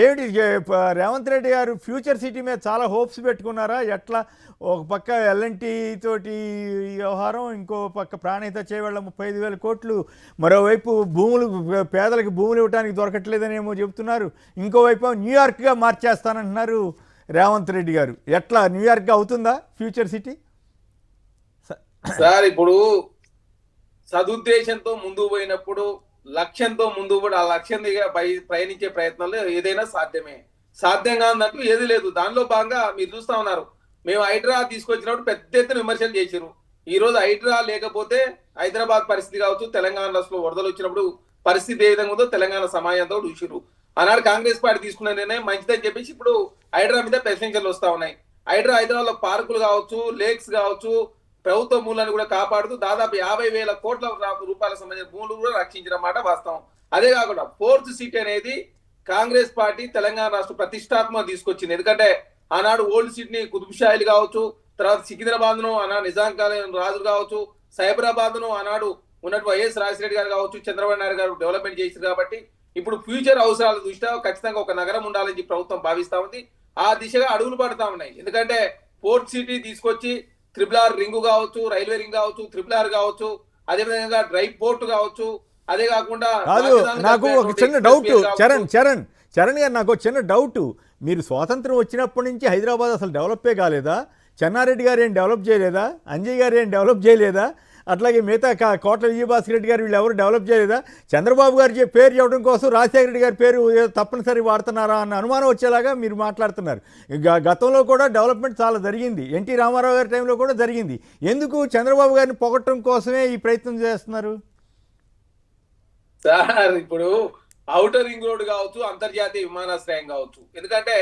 ఏమిటి రేవంత్ రెడ్డి గారు future city మీద చాలా హోప్స్ పెట్టుకున్నారా? ఎట్లా ఒక పక్క ఎల్ఎన్టీ తోటి వ్యవహారం, ఇంకో పక్క ప్రాణహిత చేవేళ్ల 35,000 కోట్లు, మరోవైపు భూములు పేదలకు భూములు ఇవ్వడానికి దొరకట్లేదనేమో చెబుతున్నారు, ఇంకోవైపు న్యూయార్క్గా మార్చేస్తానంటున్నారు రేవంత్ రెడ్డి గారు. ఎట్లా న్యూయార్క్గా అవుతుందా ఫ్యూచర్ సిటీ? సార్ ఇప్పుడు సదుద్దేశంతో ముందుకు పోయినప్పుడు, లక్ష్యంతో ముందుకు పోయి ఆ లక్ష్యం దగ్గర ప్రయాణించే ప్రయత్నంలో ఏదైనా సాధ్యమే. సాధ్యం కాదన్నట్టు ఏది లేదు. దానిలో భాగంగా మీరు చూస్తా ఉన్నారు, మేము హైడ్రా తీసుకొచ్చినప్పుడు పెద్ద ఎత్తున విమర్శలు చేసిరు. ఈ రోజు హైడ్రా లేకపోతే హైదరాబాద్ పరిస్థితి కావచ్చు, తెలంగాణ రాష్ట్రంలో వరదలు వచ్చినప్పుడు పరిస్థితి ఏ విధంగా ఉందో తెలంగాణ సమాజంతో చూసిరు. ఆనాడు కాంగ్రెస్ పార్టీ తీసుకున్న నిర్ణయం మంచిదని చెప్పేసి ఇప్పుడు హైడ్రా మీద ప్రశ్నించలు వస్తా ఉన్నాయి. హైడ్రా హైదరాబాద్ లో పార్కులు కావచ్చు, లేక్స్ కావచ్చు, ప్రభుత్వ భూములను కూడా కాపాడుతూ దాదాపు 50,000 కోట్ల రూపాయల సంబంధించిన భూములు కూడా రక్షించిన మాట వాస్తవం. అదే కాకుండా ఫోర్త్ సిటీ అనేది కాంగ్రెస్ పార్టీ తెలంగాణ రాష్ట్ర ప్రతిష్టాత్మక తీసుకొచ్చింది. ఎందుకంటే ఆనాడు ఓల్డ్ సిటీని కుతుబ్షాయిలు కావచ్చు, తర్వాత సికింద్రాబాద్ ను ఆనాడు నిజాం కాలం రాజులు కావచ్చు, సైబరాబాద్ ను ఆనాడు ఉన్నట్టు వైఎస్ రాజశేఖర గారు కావచ్చు, చంద్రబాబు నాయుడు గారు డెవలప్మెంట్ చేశారు. కాబట్టి ఇప్పుడు ఫ్యూచర్ అవసరాల దృష్ట్యా ఖచ్చితంగా ఒక నగరం ఉండాలని చెప్పి ప్రభుత్వం భావిస్తా ఉంది. ఆ దిశగా అడుగులు పడతా ఉన్నాయి. ఎందుకంటే ఫోర్త్ సిటీ తీసుకొచ్చి RRR రింగ్ కావచ్చు, రైల్వే రింగ్ కావచ్చు, RRR కావచ్చు, అదేవిధంగా డ్రై పోర్ట్ కావచ్చు, అదే కాకుండా నాకు ఒక చిన్న డౌట్ చరణ్ గారు, నాకు చిన్న డౌట్. మీరు స్వాతంత్రం వచ్చినప్పటి నుంచి హైదరాబాద్ అసలు డెవలపే కాలేదా? చెన్నారెడ్డి గారు ఏం డెవలప్ చేయలేదా? అంజయ్ గారు ఏం డెవలప్ చేయలేదా? అట్లాగే మిగతా కోట్ల విజయభాస్కర్ రెడ్డి గారు వీళ్ళు ఎవరు డెవలప్ చేయలేదా? చంద్రబాబు గారి పేరు చెప్పడం కోసం రాజశేఖర రెడ్డి గారి పేరు తప్పనిసరి వాడుతున్నారా అన్న అనుమానం వచ్చేలాగా మీరు మాట్లాడుతున్నారు. గతంలో కూడా డెవలప్మెంట్ చాలా జరిగింది, ఎన్టీ రామారావు గారి టైంలో కూడా జరిగింది. ఎందుకు చంద్రబాబు గారిని పొగట్టడం కోసమే ఈ ప్రయత్నం చేస్తున్నారు? సార్ ఇప్పుడు ఔటర్ రింగ్ రోడ్ కావచ్చు, అంతర్జాతీయ విమానాశ్రయం కావచ్చు, ఎందుకంటే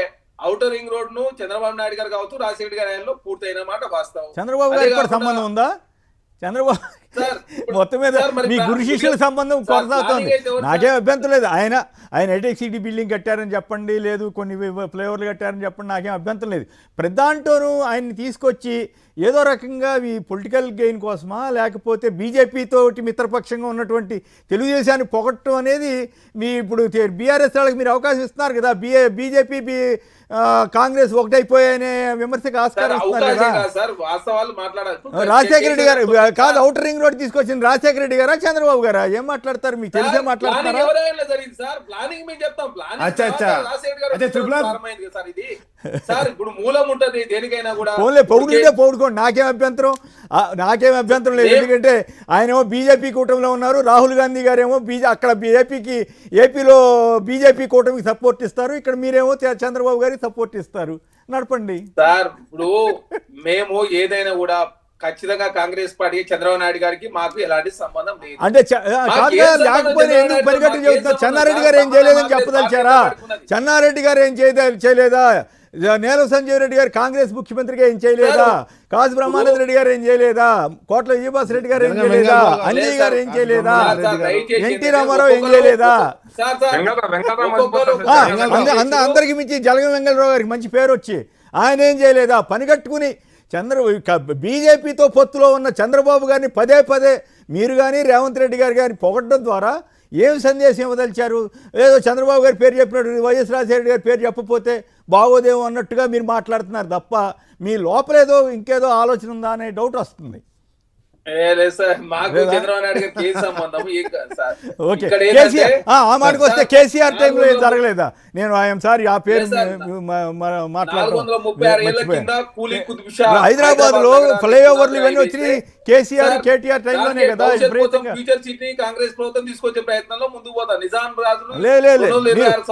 ఔటర్ రింగ్ రోడ్ ను చంద్రబాబు నాయుడు గారు కావచ్చు, రాజశేఖర గారి హయాంలో పూర్తయిన మాట వాస్తవం. చంద్రబాబు గారికి కూడా సంబంధం ఉందా? చంద్రబాబు మొత్తం మీద మీ గురు శిష్యుల సంబంధం కొనసాగుతోంది. నాకేం అభ్యంతరం లేదు. ఆయన హైటెక్ సిటీ బిల్డింగ్ కట్టారని చెప్పండి, లేదు కొన్ని ఫ్లైఓవర్లు కట్టారని చెప్పండి, నాకేం అభ్యంతరం లేదు. ప్రధాంటోను ఆయన్ని తీసుకొచ్చి ఏదో రకంగా ఈ పొలిటికల్ గెయిన్ కోసమా, లేకపోతే బీజేపీతోటి మిత్రపక్షంగా ఉన్నటువంటి తెలుగుదేశాన్ని పొగట్టడం అనేది మీ ఇప్పుడు బీఆర్ఎస్ వాళ్ళకి మీరు అవకాశం ఇస్తున్నారు కదా. బీజేపీ కాంగ్రెస్ ఒకటైపోయాయనే విమర్శకు ఆస్కారం ఇస్తున్నారు కదా. రాజశేఖర రెడ్డి గారు కాదు, ఔటర్ రింగ్ రోడ్ తీసుకొచ్చింది రాజశేఖర రెడ్డి గారా చంద్రబాబు గారా? ఏం మాట్లాడతారు? మీకు తెలిసే మాట్లాడతారా? ఇప్పుడు మూలం ఉంటది దేనికైనా కూడా. పౌడుకోండి, నాకేం అభ్యంతరం లేదు. ఎందుకంటే ఆయనేమో బీజేపీ కూటమిలో ఉన్నారు, రాహుల్ గాంధీ గారేమో అక్కడ ఏపీలో బీజేపీ కూటమికి సపోర్ట్ ఇస్తారు, ఇక్కడ మీరేమో చంద్రబాబు గారికి సపోర్ట్ ఇస్తారు. నడపండి సార్. ఇప్పుడు మేము ఏదైనా కూడా ఖచ్చితంగా కాంగ్రెస్ పార్టీ చంద్రబాబు నాయుడు గారికి మాకు ఎలాంటి సంబంధం లేదు. అంటే లేకపోతే ఎందుకు పరిగెట్టు చెబుతున్నారు? చెన్నారెడ్డి గారు ఏం చేయలేదని చెప్పదలిచారా? చెన్నారెడ్డి గారు ఏం చేయలేదా? నేల సంజీవ్ రెడ్డి గారు కాంగ్రెస్ ముఖ్యమంత్రిగా ఏం చేయలేదా? కాసు బ్రహ్మానంద రెడ్డి గారు ఏం చేయలేదా? కోట్ల విజయభాస్ రెడ్డి గారు ఏం చేయలేదా? అంజయ్ గారు ఏం చేయలేదా? ఎన్టీ రామారావు ఏం చేయలేదా? అందరికి మించి జలగం వెంకటరావు గారికి మంచి పేరు వచ్చి ఆయన ఏం చేయలేదా? పని కట్టుకుని బీజేపీతో పొత్తులో ఉన్న చంద్రబాబు గారిని పదే మీరు కానీ రేవంత్ రెడ్డి గారు కానీ పొగడ్డం ద్వారా ఏం సందేశం ఇవ్వదలిచారు? ఏదో చంద్రబాబు గారి పేరు చెప్పినట్టు వైఎస్ రాజశేఖర గారి పేరు చెప్పకపోతే బాగోదేమో అన్నట్టుగా మీరు మాట్లాడుతున్నారు తప్ప మీ లోపలేదో ఇంకేదో ఆలోచన ఉందా అనే డౌట్ వస్తుంది. కేసీఆర్ టైంలో ఏం జరగలేదా? నేను ఐఎమ్ సారీ ఆ పేరు హైదరాబాద్ లో ఫ్లైఓవర్లు ఇవన్నీ వచ్చినాయి కేసీఆర్ కేటీఆర్ టైంలోనే కదా. కాంగ్రెస్ ప్రభుత్వం తీసుకొచ్చే ప్రయత్నంలో ముందుకు పోతారు. నిజాం రాజు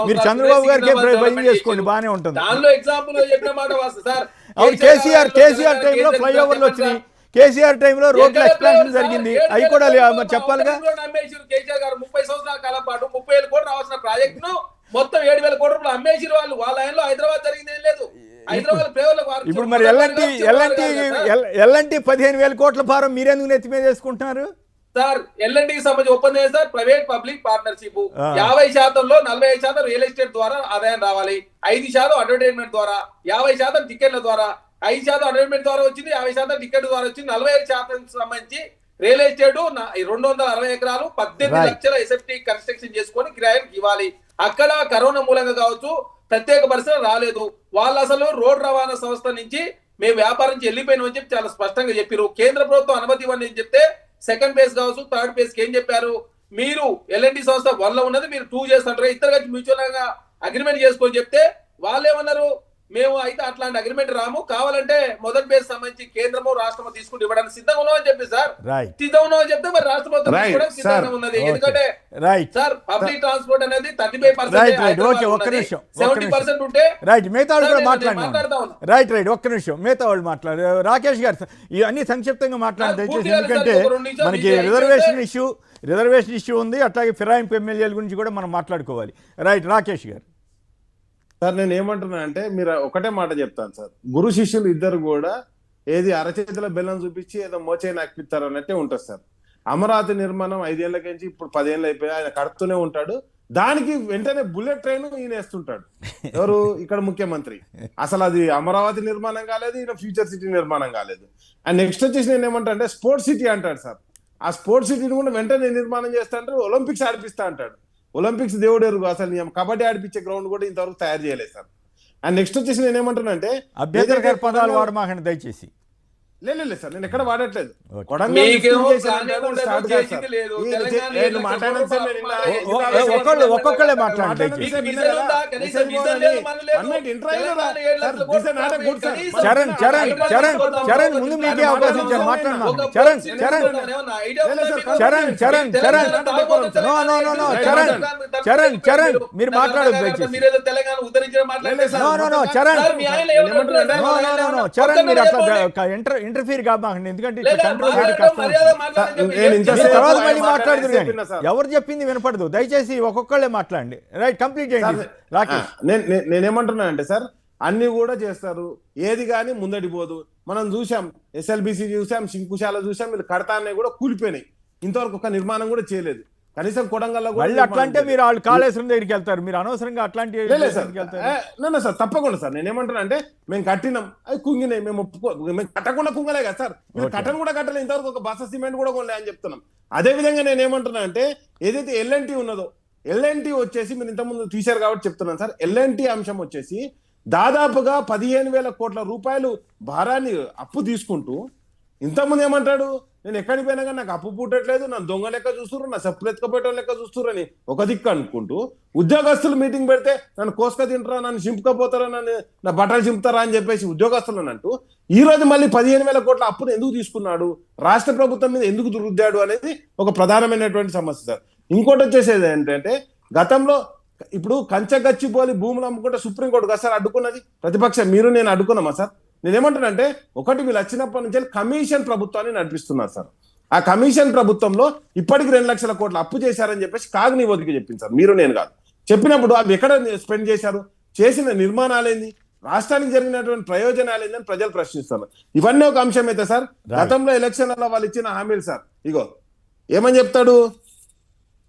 మీరు చంద్రబాబు గారికి భయం చేసుకోండి, బాగానే ఉంటుంది. దానిలో ఎగ్జాంపుల్ చెప్పిన మాట వాస్తవం సార్. అవును, కేసీఆర్ టైంలో ఫ్లైఓవర్లు వచ్చినాయి, కేసీఆర్ టైంలో రోడ్ల ఎక్స్పాన్షన్ జరిగింది, అవి కూడా చెప్పాలిగా. కేసీఆర్ గారు 30 సంవత్సరాల కాలం పాటు 30,000 కోట్లు రావాల్సిన ప్రాజెక్ట్ ను మొత్తం 7,000 కోట్ల రూపాయలు అమ్మేసిరు వాళ్ళు. వాళ్ళ ఆయనలో హైదరాబాద్ జరిగింది ఏం లేదు. హైదరాబాద్ ఇప్పుడు మరి ఎల్ఎన్టీ 15,000 కోట్ల భారం మీరెందుకు నెత్తి మీద వేసుకుంటున్నారు సార్? ఎల్ఎన్టీకి సంబంధించి ఒప్పందం సార్, ప్రైవేట్ పబ్లిక్ పార్ట్నర్షిప్. 50%లో 45% రియల్ ఎస్టేట్ ద్వారా ఆదాయం రావాలి, 5% అడ్వర్టైజ్మెంట్ ద్వారా, 50% టికెట్ల ద్వారా, 5% అడ్వర్టైజ్మెంట్ ద్వారా వచ్చింది, 50% టికెట్ ద్వారా వచ్చింది, 45% సంబంధించి రియల్ ఎస్టేట్ 260 ఎకరాలు 18 లక్షల ఎస్ఎఫ్టీ కన్స్ట్రక్షన్ చేసుకొని కిరాయికి ఇవ్వాలి. అక్కడ కరోనా మూలంగా కావచ్చు ప్రత్యేక పరిస్థితులు రాలేదు. వాళ్ళు అసలు రోడ్ రవాణా సంస్థ నుంచి మేము వ్యాపారం నుంచి వెళ్ళిపోయినామని చెప్పి చాలా స్పష్టంగా చెప్పారు. కేంద్ర ప్రభుత్వం అనుమతి ఇవ్వండి అని చెప్తే సెకండ్ ఫేజ్ కావచ్చు థర్డ్ ఫేజ్ కి ఏం చెప్పారు, మీరు ఎల్ఎన్టీ సంస్థ 1 లో ఉన్నది మీరు 2 చేస్తుంటారు, ఇద్దరు కలిసి మ్యూచువల్ గా అగ్రిమెంట్ చేసుకొని చెప్తే వాళ్ళు ఏమన్నారు, మేము అయితే అట్లాంటి అగ్రిమెంట్ రాము, కావాలంటే మొదటి ఫేజ్ సంబంధించి కేంద్రము రాష్ట్రము తీసుకుంటూ ఇవ్వడానికి సిద్ధంగా ఉన్నామని చెప్పి సార్ సిద్ధంగా ఉన్నామని చెప్తే మరి రాష్ట్ర ప్రభుత్వం కూడా సిద్ధంగా ఉన్నది. ఎందుకంటే సార్ పబ్లిక్ ట్రాన్స్పోర్ట్ అనేది 35% 70% ఉంటే ఒక్క నిమిషం మిగతా వాళ్ళు మాట్లాడు. రాకేష్ గారు ఈ అన్ని సంక్షిప్తంగా మాట్లాడి దయచేసి, ఎందుకంటే మనకి రిజర్వేషన్ ఇష్యూ ఉంది, అట్లాగే ఫిరాయింపు ఎమ్మెల్యేల గురించి కూడా మనం మాట్లాడుకోవాలి. రాకేష్ గారు. సార్ నేను ఏమంటున్నా అంటే మీరు ఒకటే మాట చెప్తాను సార్, గురు శిష్యులు ఇద్దరు కూడా ఏది అరచేతిలో బెల్లం చూపించి ఏదో మోచేయి అక్కిస్తారు అన్నట్టే ఉంటుంది సార్. అమరావతి నిర్మాణం 5 ఏళ్ళకించి ఇప్పుడు 10 ఏళ్ళు అయిపోయి ఆయన కడుతూనే ఉంటాడు, దానికి వెంటనే బుల్లెట్ ట్రైన్ ఈయన వేస్తుంటాడు. ఎవరు ఇక్కడ ముఖ్యమంత్రి. అసలు అది అమరావతి నిర్మాణం కాలేదు, ఈయన ఫ్యూచర్ సిటీ నిర్మాణం కాలేదు. అండ్ నెక్స్ట్ వచ్చేసి నేను ఏమంటా అంటే స్పోర్ట్స్ సిటీ అంటాడు సార్. ఆ స్పోర్ట్స్ సిటీని కూడా వెంటనే నిర్మాణం చేస్తా అంటారు, ఒలింపిక్స్ ఆడిపిస్తా అంటాడు. ఒలింపిక్స్ దేవుడు ఎరుగు, అసలు కబడ్డీ ఆడిపించే గ్రౌండ్ కూడా ఇంతవరకు తయారు చేయలేదు సార్. అండ్ నెక్స్ట్ వచ్చేసి నేను ఏమంటున్నా అంటే అభ్యర్థి పదాలు వాడమాకండి దయచేసి. లేదు సార్ నేను ఎక్కడ వాడట్లేదు. ఒక్కొక్కళ్ళే మాట్లాడండి. చరణ్ ముందు మీకే అవకాశం ఇచ్చారు, మాట్లాడినాను. చరణ్ మీరు మాట్లాడదు దయచేసి. చరణ్ మీరు అట్లా ఇంటర్ఫీర్ కాబాకండి, ఎందుకంటే ఎవరు చెప్పింది వినపడదు. దయచేసి ఒక్కొక్కళ్ళే మాట్లాడండి. రైట్, కంప్లీట్ చేయండి రాకేష్. నేనేమంటున్నా అంటే సార్ అన్ని కూడా చేస్తారు, ఏది కానీ ముందడి పోదు. మనం చూసాం, ఎస్ఎల్బిసి చూసాం, శంకుశాల చూసాం, వీళ్ళు కడతానే కూడా కూలిపోయినాయి. ఇంతవరకు ఒక నిర్మాణం కూడా చేయలేదు. కనీసం కొడంగల్లో కూడా అట్లా అంటే మీరు వాళ్ళు కాళేశ్వరం దగ్గరికి వెళ్తారు, మీరు అనవసరంగా అట్లాంటి సార్. తప్పకుండా సార్ నేను ఏమంటున్నా అంటే మేము కట్టినాం, అవి కుంగినాయి, మేము మేము కట్టకుండా కుంగలే కదా సార్. మీరు కట్టను కూడా కట్టలేదు, ఇంతవరకు ఒక బస్సు సిమెంట్ కూడా కొనలే అని చెప్తున్నాం. అదే విధంగా నేను ఏమంటున్నా అంటే ఏదైతే ఎల్ఎన్టీ ఉన్నదో, ఎల్ఎన్టీ వచ్చేసి మీరు ఇంతకుముందు తీశారు కాబట్టి చెప్తున్నాను సార్. ఎల్ఎన్టీ అంశం వచ్చేసి దాదాపుగా 15,000 కోట్ల రూపాయలు భారాన్ని అప్పు తీసుకుంటూ, ఇంతకుముందు ఏమంటాడు, నేను ఎక్కడికి పోయినా కానీ నాకు అప్పు పుట్టట్లేదు, నన్ను దొంగ లెక్క చూస్తున్నారు, నా సప్పులు ఎత్తుకపోయటం లెక్క చూస్తున్నారు అని ఒక దిక్కు అనుకుంటూ, ఉద్యోగస్తులు మీటింగ్ పెడితే నన్ను కోసుక తింటారా, నన్ను చింపుకపోతారా, నన్ను నా బట్టలు చింపుతారా అని చెప్పేసి ఉద్యోగస్తులను అంటూ ఈ రోజు మళ్ళీ 15,000 కోట్ల అప్పును ఎందుకు తీసుకున్నాడు, రాష్ట్ర ప్రభుత్వం మీద ఎందుకు రుద్దాడు అనేది ఒక ప్రధానమైనటువంటి సమస్య సార్. ఇంకోటి వచ్చేసేది ఏంటంటే గతంలో ఇప్పుడు కంచగచ్చిపోలి భూములు అమ్ముకుంటే సుప్రీంకోర్టు కదా సార్ అడ్డుకున్నది. ప్రతిపక్షం మీరు నేను అడ్డుకున్నామా సార్? నేనేమంటానంటే ఒకటి వీళ్ళు వచ్చినప్పటి నుంచి కమిషన్ ప్రభుత్వాన్ని నడిపిస్తున్నారు సార్. ఆ కమిషన్ ప్రభుత్వంలో ఇప్పటికి 2 లక్షల కోట్ల అప్పు చేశారని చెప్పేసి కాగ్ని ఒదికి చెప్పింది సార్, మీరు నేను కాదు. చెప్పినప్పుడు అవి ఎక్కడ స్పెండ్ చేశారు, చేసిన నిర్మాణాలేంది, రాష్ట్రానికి జరిగినటువంటి ప్రయోజనాలు ఏందని ప్రజలు ప్రశ్నిస్తున్నారు. ఇవన్నీ ఒక అంశం అయితే సార్ గతంలో ఎలక్షన్లలో వాళ్ళు ఇచ్చిన హామీలు సార్, ఇగో ఏమని చెప్తాడు,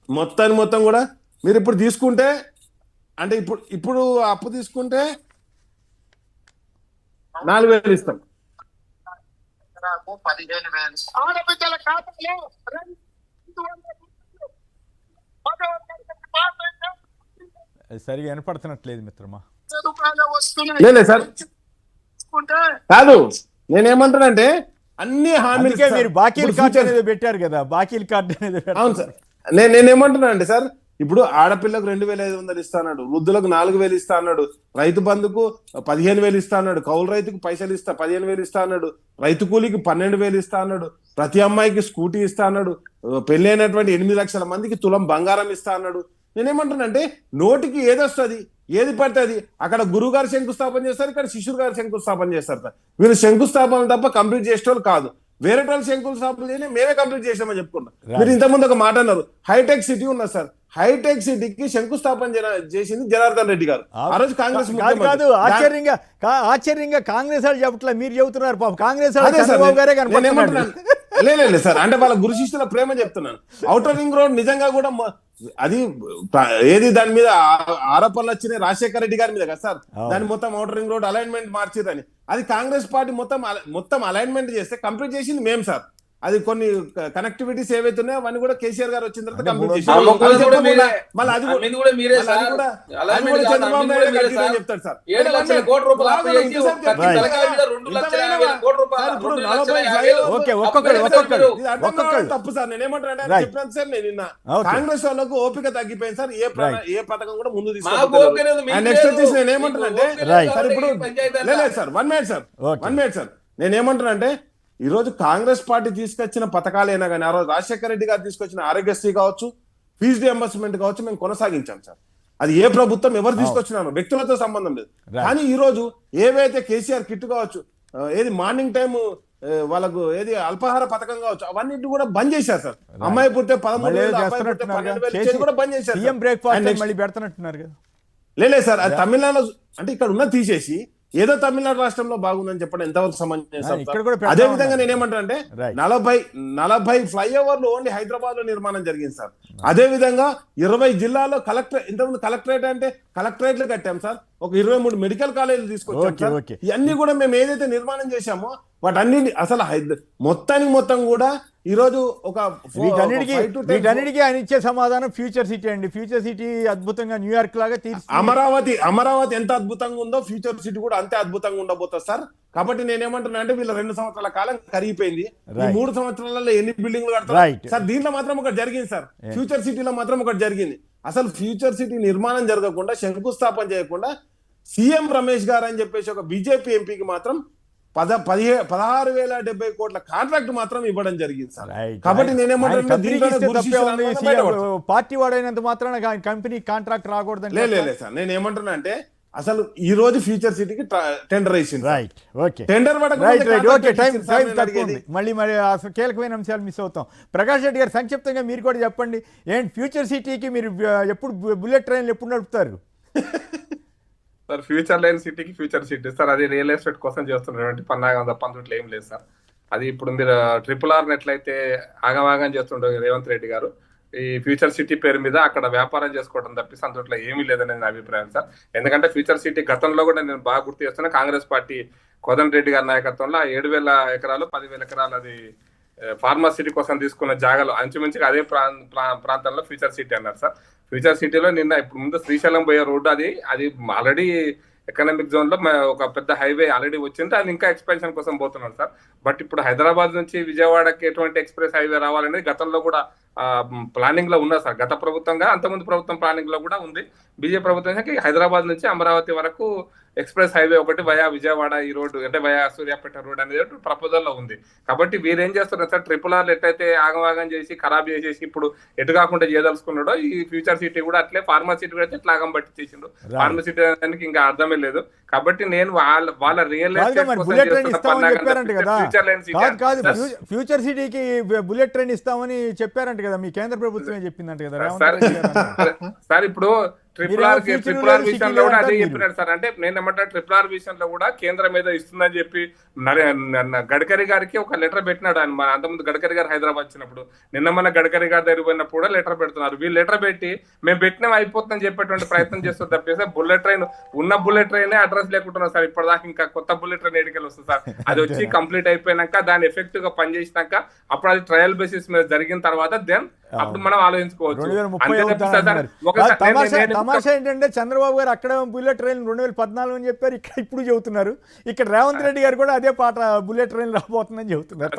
మొత్తం కూడా మీరు ఇప్పుడు తీసుకుంటే అంటే ఇప్పుడు అప్పు తీసుకుంటే 4,000 ఇస్తాం. సరిగా వినపడుతున్నట్లేదు మిత్రమా. లేదు సార్ కాదు, నేనేమంటానంటే అన్ని హామీలు మీరు బాకీల కార్డు అనేది పెట్టారు కదా, బాకీల కార్డు అనేది. అవును సార్, నేనేమంటున్నా అంటే సార్ ఇప్పుడు ఆడపిల్లకు 2,500 ఇస్తా అన్నాడు, వృద్ధులకు 4,000 ఇస్తా అన్నాడు, రైతు బంధుకు 15,000 ఇస్తా అన్నాడు, కౌలు రైతుకు పైసలు ఇస్తా 15,000 ఇస్తా అన్నాడు, రైతు కూలికి 12,000 ఇస్తా అన్నాడు, ప్రతి అమ్మాయికి స్కూటీ ఇస్తా అన్నాడు, పెళ్లి అయినటువంటి 8 లక్షల మందికి తులం బంగారం ఇస్తా అన్నాడు. నేనేమంటున్నానంటే నోటికి ఏదొస్తుంది ఏది పడుతుంది అక్కడ గురువు గారు శంకుస్థాపన చేస్తారు, ఇక్కడ శిష్యుడు గారు శంకుస్థాపన చేస్తారు సార్. వీళ్ళు శంకుస్థాపన తప్ప కంప్లీట్ చేసేవాళ్ళు కాదు, వేరే వాళ్ళు శంకుస్థాపన చేయని మేమే కంప్లీట్ చేసామని చెప్పుకుంటాం. మీరు ఇంతకుముందు ఒక మాట అన్నారు, హైటెక్ సిటీ ఉన్నది సార్, హైటెక్ సిటీకి శంకుస్థాపన చేసింది జనార్దన్ రెడ్డి గారు. ఆ రోజు కాంగ్రెస్ కాదు, ఆశ్చర్యంగా కాంగ్రెస్ వాళ్ళు చెప్పట్లా, మీరు చెబుతున్నారు పాపం. కాంగ్రెస్ లేదు సార్, అంటే వాళ్ళ గురు శిష్యుల ప్రేమ చెప్తున్నాను. ఔటర్ రింగ్ రోడ్ నిజంగా కూడా అది ఏది దాని మీద ఆరోపణలు వచ్చినాయి రాజశేఖర రెడ్డి గారి మీద కదా సార్, దాని మొత్తం ఔటర్ రింగ్ రోడ్ అలైన్మెంట్ మార్చిరని. అది కాంగ్రెస్ పార్టీ మొత్తం అలైన్మెంట్ చేస్తే కంప్లీట్ చేసింది మేము సార్. అది కొన్ని కనెక్టివిటీస్ ఏవైతే ఉన్నాయో అవన్నీ కూడా కేసీఆర్ గారు వచ్చిన తర్వాత అంటే కంప్లీట్ మూడు చేశారు. వందల అది చెప్పకుండా మీరే. మళ్ళీ అది అమ్మింది కూడా మీరే మళ్ళీ అది సార్. కూడా అలాంటి అది కూడా కాదు, చంద్రబాబు అమ్మింది నాయుడు కూడా మీరే కట్టిరని సార్. చెప్తాడు సార్. 7 లక్షల కోట్ల రూపాయలు అప్పు చేసి ఇంతసేపు ప్రతి చెప్పారు. తలకాయ మీద 2,50,000 కోట్ల రూపాయలు, సార్, ఇప్పుడు 2,50,000 ఓకే, అప్పు ఒక్కొక్కరు, చేశారు ఒక్కొక్కరు. మీరు. ఇది అర్థం ఒక్కొక్కరు. కావడం తప్పు సార్. నేనేమంటానంటే ఆయన Right. చెప్పినంత సార్ నేను నిన్న Okay. కాంగ్రెస్ వాళ్ళకు ఓపిక తగ్గిపోయింది సార్. ఏ పథకం కూడా ముందు మాకు ఓపిక లేదు, మీకు నెక్స్ట్ లేదు. వచ్చేసి నేనేమంటానంటే మీకు ఓపిక Right. లేదు సార్ ఇప్పుడు కాబట్టి పంచాయతీ అంతా. లేదు sir 1 minute sir Okay. 1 minute sir నేనేమంటానంటే ఈ రోజు కాంగ్రెస్ పార్టీ తీసుకొచ్చిన పథకాలైనా కానీ ఆ రోజు రాజశేఖర రెడ్డి గారు తీసుకొచ్చిన ఆరోగ్యశ్రీ కావచ్చు, ఫీజు రియంబర్స్మెంట్ కావచ్చు, మేము కొనసాగించాం సార్. అది ఏ ప్రభుత్వం ఎవరు తీసుకొచ్చినారో వ్యక్తులతో సంబంధం లేదు. Right. కానీ ఈ రోజు ఏవైతే కేసీఆర్ కిట్ కావచ్చు, ఏది మార్నింగ్ టైం వాళ్ళకు ఏది అల్పాహార పథకం కావచ్చు, అవన్నీ కూడా బంద్ చేశారు సార్. అమ్మాయి పుడితే 13,000, అబ్బాయి పుడితే 12,000 ఇచ్చేది కూడా బంద్ చేశారు CM sir. Breakfast And next- మళ్ళీ పెడుతున్నట్టున్నారు కదా. లేదు సార్, అది తమిళనాడులో అంటే ఇక్కడ ఉన్న తీసేసి ఏదో తమిళనాడు రాష్ట్రంలో బాగుందని చెప్పడం ఎంతవరకు సమంజసం ఇక్కడ కూడా పెడతా అదే విధంగా ఉన్నారు. నేనేమంటానంటే Right. 40 ఫ్లైఓవర్లు ఓన్లీ హైదరాబాద్ లో నిర్మాణం జరిగింది సార్. అదే విధంగా 20 జిల్లాల్లో ఇంతకుముందు కలెక్టరేట్ అంటే కలెక్టరేట్లు కట్టాం సార్. ఒక 23 మెడికల్ కాలేజీలు తీసుకొచ్చాం Okay, సార్. okay. ఇవన్నీ కూడా మేము ఏదైతే నిర్మాణం చేశామో వాటన్ని అసలు మొత్తం కూడా ఈ రోజు ఒక 5 to 10 వీటన్నిటికీ ఆయన ఇచ్చే సమాధానం ఫ్యూచర్ సిటీ అండి. ఫ్యూచర్ సిటీ అద్భుతంగా న్యూయార్క్ లాగా తీర్చి అమరావతి ఎంత అద్భుతంగా ఉందో ఫ్యూచర్ సిటీ కూడా అంతే అద్భుతంగా ఉండబోతుంది సార్. కాబట్టి నేనేమంటున్నా అంటే వీళ్ళ 2 సంవత్సరాల కాలం కరిగిపోయింది. ఈ 3 సంవత్సరాలలో ఎన్ని బిల్డింగ్లు కడతారు Right. సార్? దీంట్లో మాత్రం ఒకటి జరిగింది సార్. ఫ్యూచర్ సిటీలో మాత్రం ఒకటి జరిగింది. అసలు ఫ్యూచర్ సిటీ నిర్మాణం జరగకుండా, శంకుస్థాపన చేయకుండా సీఎం రమేష్ గారు అని చెప్పేసి ఒక బీజేపీ ఎంపీకి మాత్రం 16,070 కోట్ల కాంట్రాక్ట్ మాత్రం ఇవ్వడం జరిగింది సార్. Right. కాబట్టి ఆయన నేనేమంటున్నా కంపెనీకి దీంట్లోనే ఇస్తే గురు తప్పే శిష్యులు ఉంది. అన్నమాట సీఎం బయటపడతారు. పార్టీ వాడైనంత మాత్రాన కంపెనీ కాంట్రాక్ట్ రాకూడదని లేదు సార్, నేనేమంటున్నా అంటే అసలు ఈ రోజు ఫ్యూచర్ సిటీకి టెండర్ వేసింది. Right. Okay, tender right. Okay, time తక్కువ ఉంది. మళ్ళీ అసలు కీలకమైన అంశాలు మిస్ అవుతాం. ప్రకాష్ రెడ్డి గారు సంక్షిప్తంగా మీరు కూడా చెప్పండి. ఏంటి ఫ్యూచర్ సిటీకి మీరు ఎప్పుడు బుల్లెట్ ట్రైన్లు ఎప్పుడు నడుపుతారు? సార్ ఫ్యూచర్ లైన్ సిటీకి ఫ్యూచర్ సిటీ సార్, అది రియల్ ఎస్టేట్ కోసం చేస్తున్నటువంటి పన్నాగం తప్ప అందుట్లో ఏం లేదు సార్. అది ఇప్పుడు మీరు RRR ఎట్లయితే ఆగమాగం చేస్తుండే రేవంత్ రెడ్డి గారు, ఈ ఫ్యూచర్ సిటీ పేరు మీద అక్కడ వ్యాపారం చేసుకోవడం తప్పిస్తే అందుట్లో ఏమీ లేదనేది నా అభిప్రాయం సార్. ఎందుకంటే ఫ్యూచర్ సిటీ గతంలో కూడా నేను బాగా గుర్తు చేస్తున్నా, కాంగ్రెస్ పార్టీ కోదండ రెడ్డి గారి నాయకత్వంలో 7,000 ఎకరాలు 10,000 ఎకరాలు అది ఫార్మా సిటీ కోసం తీసుకున్న జాగాలు అంచుమించుగా అదే ప్రాంతంలో ఫ్యూచర్ సిటీ అన్నారు సార్. ఫ్యూచర్ సిటీలో నిన్న ఇప్పుడు ముందు శ్రీశైలం పోయే రోడ్డు అది ఆల్రెడీ ఎకనామిక్ జోన్ లో ఒక పెద్ద హైవే ఆల్రెడీ వచ్చింది, అది ఇంకా ఎక్స్పెన్షన్ కోసం పోతున్నారు సార్. బట్ ఇప్పుడు హైదరాబాద్ నుంచి విజయవాడకి ఎటువంటి ఎక్స్ప్రెస్ హైవే రావాలనేది గతంలో కూడా ప్లానింగ్ లో ఉన్నారు సార్. గత ప్రభుత్వంగా అంతకుముందు ప్రభుత్వం ప్లానింగ్ లో కూడా ఉంది. బీజేపీ ప్రభుత్వానికి హైదరాబాద్ నుంచి అమరావతి వరకు ఎక్స్ప్రెస్ హైవే ఒకటి వయా విజయవాడ ఈ రోడ్డు అంటే వయా సూర్యాపేట రోడ్ అనేది ప్రపోజల్ లో ఉంది. కాబట్టి వీరేం చేస్తున్నారు సార్, RRR ఎట్లయితే ఆగమాగం చేసి ఖరాబ్ చేసేసి ఇప్పుడు ఎటు కాకుండా చేయదలుచుకున్నాడో ఈ ఫ్యూచర్ సిటీ కూడా అట్లే ఫార్మా సిటీ కూడా ఎట్లా ఆగం పట్టి చేసిండు. ఫార్మా సిటీ అనేది ఇంకా అర్థమే లేదు. కాబట్టి నేను వాళ్ళ రియల్ బుల్లెట్ ట్రైన్ ఇస్తామని చెప్పారంట కదా. కాదు, ఫ్యూచర్ సిటీకి బుల్లెట్ ట్రైన్ ఇస్తామని చెప్పారంట కదా, మీ కేంద్ర ప్రభుత్వమే చెప్పిందంట కదా రేవంత్ రెడ్డి గారు. సార్ ఇప్పుడు ట్రిపుల్ విషయంలో కూడా అదే చెప్పినారు సార్. అంటే నేను ఏమంటా RRR విషయంలో కూడా కేంద్రం మీద ఇస్తుందని చెప్పి గడ్కరీ గారికి ఒక లెటర్ పెట్టినాడు ఆయన. అంతకుముందు గడ్కరీ గారు హైదరాబాద్ వచ్చినప్పుడు, నిన్న మన గడ్కరీ గారి దగ్గర పోయినప్పుడు కూడా లెటర్ పెడుతున్నారు. వీళ్ళు లెటర్ పెట్టి మేము పెట్టినా అయిపోతుందని చెప్పేటువంటి ప్రయత్నం చేస్తారు తప్పేసి బుల్లెట్ ట్రైన్ ఉన్న బుల్లెట్ ట్రైన్ అడ్రస్ లేకుంటున్నారు సార్. ఇప్పటిదాకా ఇంకా కొత్త బుల్లెట్ ట్రైన్ ఎడికలు వస్తుంది సార్. అది వచ్చి కంప్లీట్ అయిపోయినాక దాన్ని ఎఫెక్టివ్ గా పనిచేసినాక అప్పుడు అది ట్రయల్ బేసిస్ మీద జరిగిన తర్వాత దెన్ అప్పుడు మనం ఆలోచించుకోవచ్చు. తమాషా ఏంటంటే చంద్రబాబు గారు అక్కడ బుల్లెట్ ట్రైన్ 2014 అని చెప్పారు, ఇక్కడ ఇప్పుడు చెబుతున్నారు. ఇక్కడ రేవంత్ రెడ్డి గారు కూడా అదే పాట బుల్లెట్ ట్రైన్ రాబోతుందని చెబుతున్నారు.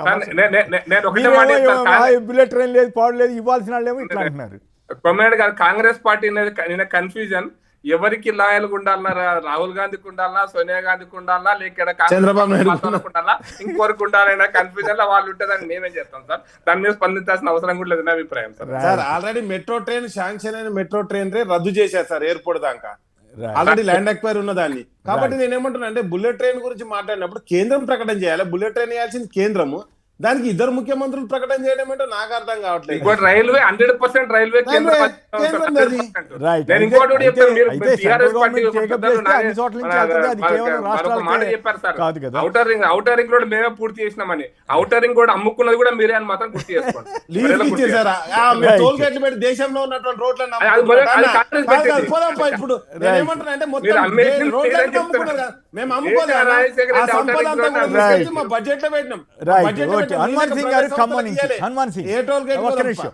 బుల్లెట్ ట్రైన్ లేదు, పాడు లేదు, ఇవ్వాల్సిన వాళ్ళేమో ఇట్లా అంటున్నారు. కొమ్మరెడ్డి గారు కాంగ్రెస్ పార్టీ అనేది కన్ఫ్యూజన్, ఎవరికి లాయల్గా ఉండాలన్నా, రాహుల్ గాంధీకి ఉండాలన్నా, సోనియా గాంధీకి ఉండాలన్నా, లేక చంద్రబాబు నాయుడు ఉండాలా, ఇంకొకరికి ఉండాలన్నా కన్ఫ్యూజన్ లో వాళ్ళు ఉంటుందని మేమే చేస్తాం సార్. దాని మీద స్పందించాల్సిన అవసరం కూడా లేదు నా అభిప్రాయం sir. Sir already metro train sanction అయిన మెట్రో ట్రైన్ రద్దు చేశారు సార్ ఎయిర్పోర్ట్ దాకా. ఆల్రెడీ ల్యాండ్ ఎక్వైరీ ఉన్న దాన్ని. కాబట్టి నేనేమంటున్నా అంటే బుల్లెట్ ట్రైన్ గురించి మాట్లాడినప్పుడు కేంద్రం ప్రకటన చేయాలి. బుల్లెట్ ట్రైన్ వేయాల్సింది కేంద్రము. దానికి 2 ముఖ్యమంత్రులు ప్రకటన చేయడం ఏంటో నాకు అర్థం కావట్లేదు. ఇంకోటి రైల్వే 100% రైల్వే కేంద్రం అది. ఇంకోటి చెప్తాను, మీరు అయితే TRS party outer ring road మేమే పూర్తి చేసినామని, ఔటర్ రింగ్ రోడ్ అమ్ముకున్నది కూడా మీరే అని మాత్రం గుర్తు చేసుకోండి. టోల్ గేట్లు పెట్టి దేశంలో ఉన్నటువంటి రోడ్లను ఇప్పుడు నేనేమంటున్నా అంటే మొత్తం రోడ్లను అమ్ముకున్నారు. మేము అమ్ముకోలేదు, మా బడ్జెట్ లో పెట్టినాం. బడ్జెట్ లో హనుమాన్ సింగ్ గారు ఖమ్మం నుంచి, హనుమాన్ సింగ్ ఏ టోల్ గేట్ ఒక్క నిమిషం.